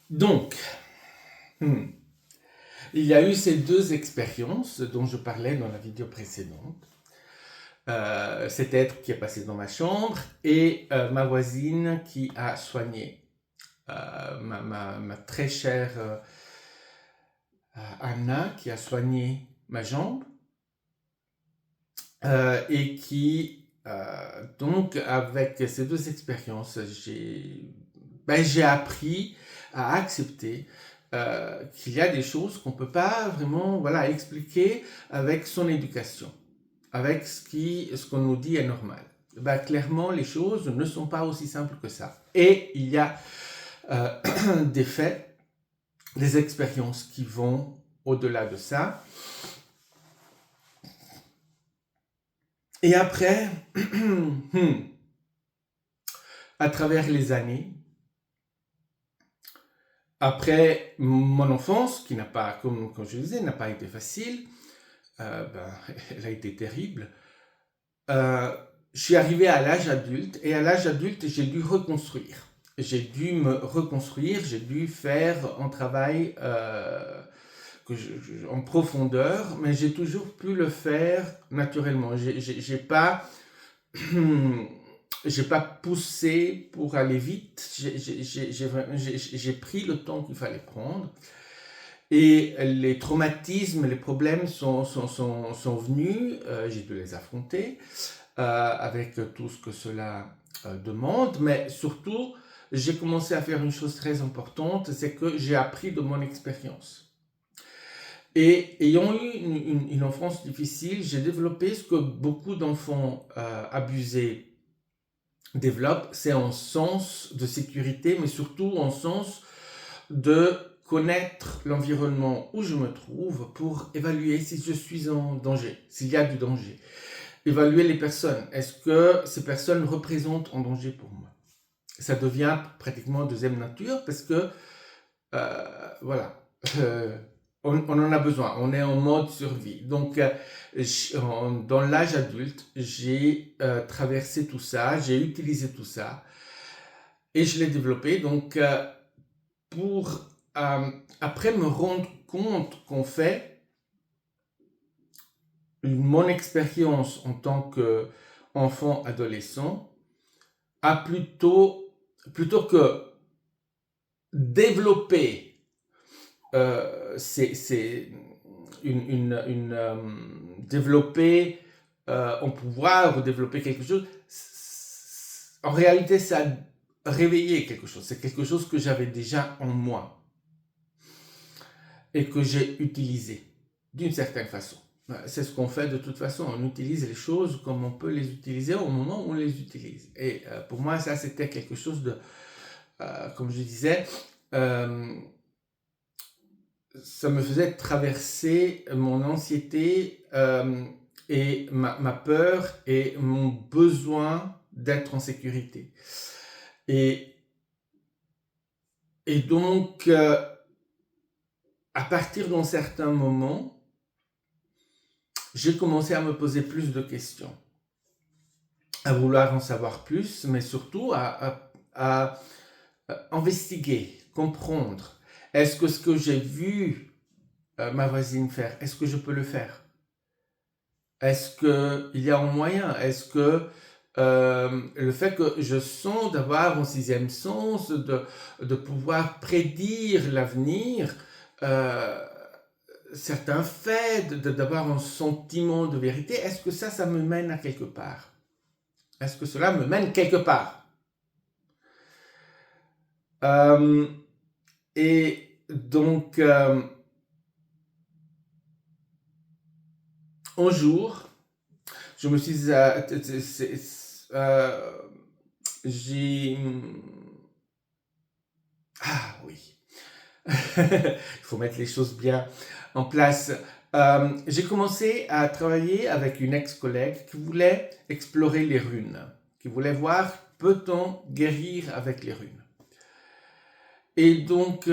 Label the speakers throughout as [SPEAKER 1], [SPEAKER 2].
[SPEAKER 1] Donc, hmm, il y a eu ces deux expériences dont je parlais dans la vidéo précédente. Cet être qui est passé dans ma chambre et ma voisine qui a soigné ma très chère Anna, qui a soigné ma jambe et qui, donc, avec ces deux expériences, j'ai appris à accepter qu'il y a des choses qu'on ne peut pas vraiment expliquer avec son éducation, avec ce qu'on nous dit est normal. Clairement, les choses ne sont pas aussi simples que ça. Et il y a des faits, des expériences qui vont au-delà de ça. Et après, à travers les années, après mon enfance, qui n'a pas, comme je disais, n'a pas été facile, elle a été terrible, je suis arrivé à l'âge adulte, et à l'âge adulte, j'ai dû reconstruire. J'ai dû me reconstruire, j'ai dû faire un travail en profondeur, mais j'ai toujours pu le faire naturellement. J'ai pas, j'ai pas poussé pour aller vite. J'ai pris le temps qu'il fallait prendre. Et les traumatismes, les problèmes sont venus. J'ai dû les affronter avec tout ce que cela demande. Mais surtout, j'ai commencé à faire une chose très importante, c'est que j'ai appris de mon expérience. Et ayant eu une enfance difficile, j'ai développé ce que beaucoup d'enfants abusés développent, c'est un sens de sécurité, mais surtout un sens de connaître l'environnement où je me trouve pour évaluer si je suis en danger, s'il y a du danger. Évaluer les personnes. Est-ce que ces personnes représentent un danger pour moi? Ça devient pratiquement deuxième nature parce que, voilà, on en a besoin, on est en mode survie. Donc, dans l'âge adulte, j'ai traversé tout ça, j'ai utilisé tout ça et je l'ai développé. Donc, pour après me rendre compte qu'en fait, mon expérience en tant qu'enfant adolescent a plutôt que développer développer un pouvoir ou développer quelque chose, en réalité ça a réveillé quelque chose, c'est quelque chose que j'avais déjà en moi et que j'ai utilisé d'une certaine façon. C'est ce qu'on fait de toute façon, on utilise les choses comme on peut les utiliser au moment où on les utilise. Et pour moi, ça c'était quelque chose de, comme je disais, ça me faisait traverser mon anxiété et ma peur et mon besoin d'être en sécurité. Et donc, à partir d'un certain moment, j'ai commencé à me poser plus de questions, à vouloir en savoir plus, mais surtout à investiguer, comprendre. Est-ce que ce que j'ai vu ma voisine faire, est-ce que je peux le faire? Est-ce qu'il y a un moyen? Est-ce que le fait que je sens d'avoir un sixième sens, de pouvoir prédire l'avenir, certains faits, d'avoir un sentiment de vérité, est-ce que ça me mène à quelque part? Est-ce que cela me mène quelque part? Et donc, un jour, je me suis dit, ah oui, il faut mettre les choses bien en place. J'ai commencé à travailler avec une ex-collègue qui voulait explorer les runes, qui voulait voir peut-on guérir avec les runes. Et donc,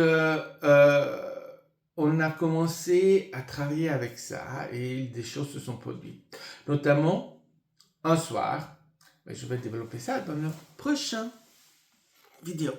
[SPEAKER 1] on a commencé à travailler avec ça et des choses se sont produites. Notamment, un soir, je vais développer ça dans la prochaine vidéo.